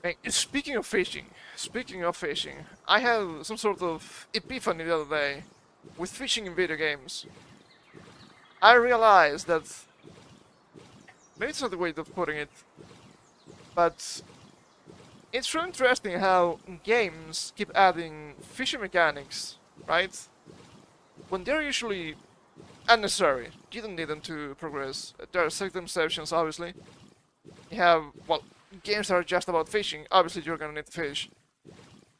Hey, speaking of fishing, I had some sort of epiphany the other day with fishing in video games. I realized that maybe it's not the way of putting it, but it's really interesting how games keep adding fishing mechanics, right? When they're usually unnecessary. You don't need them to progress. There are certain exceptions, obviously. You have, well, games that are just about fishing. Obviously, you're gonna need to fish.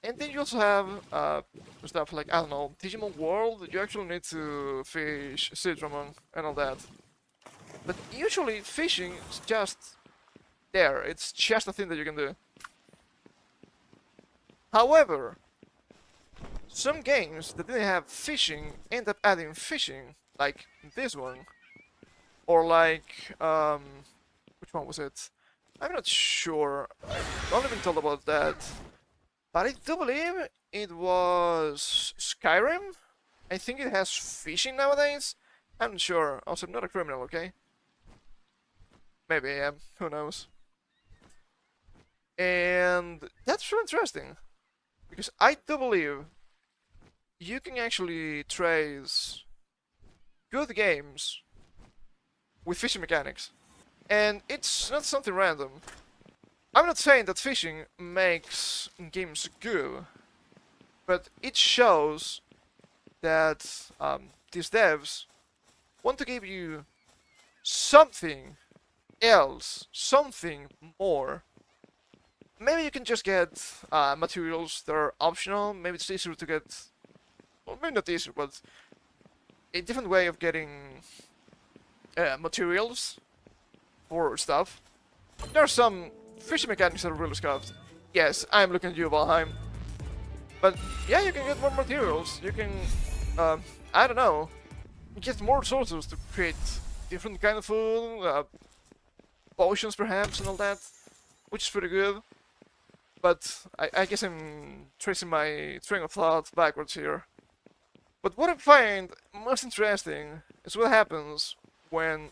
And then you also have stuff like, I don't know, Digimon World. You actually need to fish Citramon and all that. But usually, fishing is just there. It's just a thing that you can do. However, some games that didn't have fishing end up adding fishing, like this one, or like which one was it? I'm not sure. I've only been told about that, but I do believe it was Skyrim. I think it has fishing nowadays. I'm not sure. Also, I'm not a criminal, okay? Maybe I am. Who knows? And that's really interesting because I do believe you can actually trace good games with fishing mechanics. And it's not something random. I'm not saying that fishing makes games good, but it shows that these devs want to give you something else, something more. Maybe you can just get materials that are optional. Maybe it's easier to get, well, maybe not easier, but a different way of getting materials for stuff. There are some fishing mechanics that are really scuffed. Yes, I'm looking at you, Valheim. But yeah, you can get more materials. You can, I don't know, get more resources to create different kind of food, potions perhaps and all that, which is pretty good. But I guess I'm tracing my train of thought backwards here. But what I find most interesting is what happens when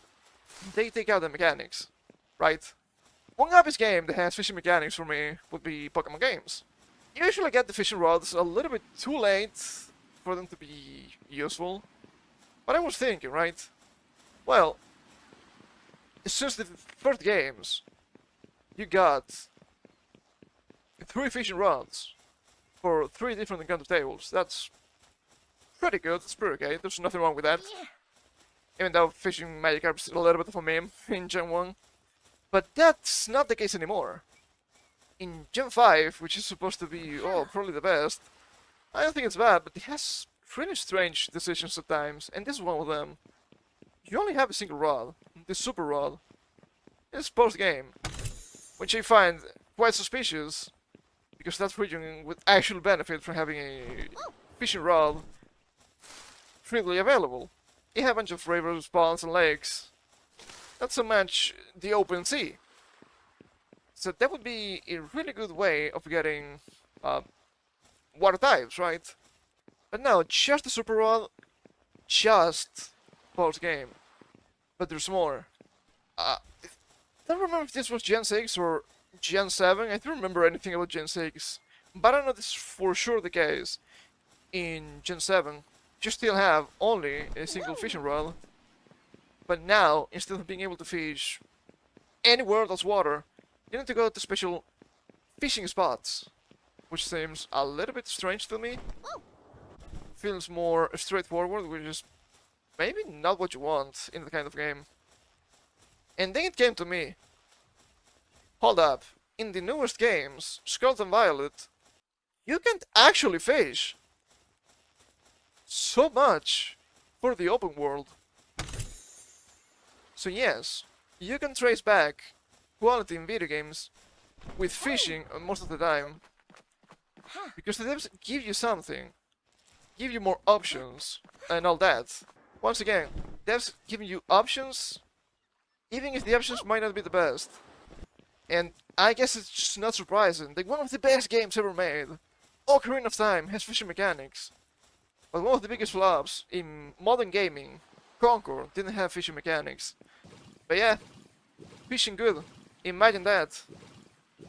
they take out the mechanics, right? One obvious game that has fishing mechanics for me would be Pokemon games. You usually get the fishing rods a little bit too late for them to be useful. But I was thinking, right? Well, since the first games, you got 3 fishing rods for 3 different encounter tables. That's pretty good, it's pretty okay, there's nothing wrong with that. Even though fishing Magikarp is a little bit of a meme in Gen 1. But that's not the case anymore. In Gen 5, which is supposed to be, oh, probably the best, I don't think it's bad, but it has really strange decisions at times, and this is one of them. You only have a single rod, the Super Rod. It's post-game, which I find quite suspicious, because that region would actually benefit from having a fishing rod freely available. You have a bunch of rivers, ponds, and lakes. Not so much the open sea. So that would be a really good way of getting water types, right? But no, just the Super Rod, just post-game. But there's more. I don't remember if this was Gen 6 or Gen 7. I don't remember anything about Gen 6. But I know this is for sure the case. In Gen 7, you still have only a single fishing rod. But now, instead of being able to fish anywhere that's water, you need to go to special fishing spots. Which seems a little bit strange to me. Feels more straightforward, which is maybe not what you want in the kind of game. And then it came to me. Hold up. In the newest games, Scarlet and Violet, you can't actually fish. So much for the open world. So yes, you can trace back quality in video games with fishing most of the time. Because the devs give you something. Give you more options and all that. Once again, devs giving you options, even if the options might not be the best. And I guess it's just not surprising that one of the best games ever made, Ocarina of Time, has fishing mechanics. But one of the biggest flops in modern gaming, Concord, didn't have fishing mechanics. But yeah, fishing good. Imagine that.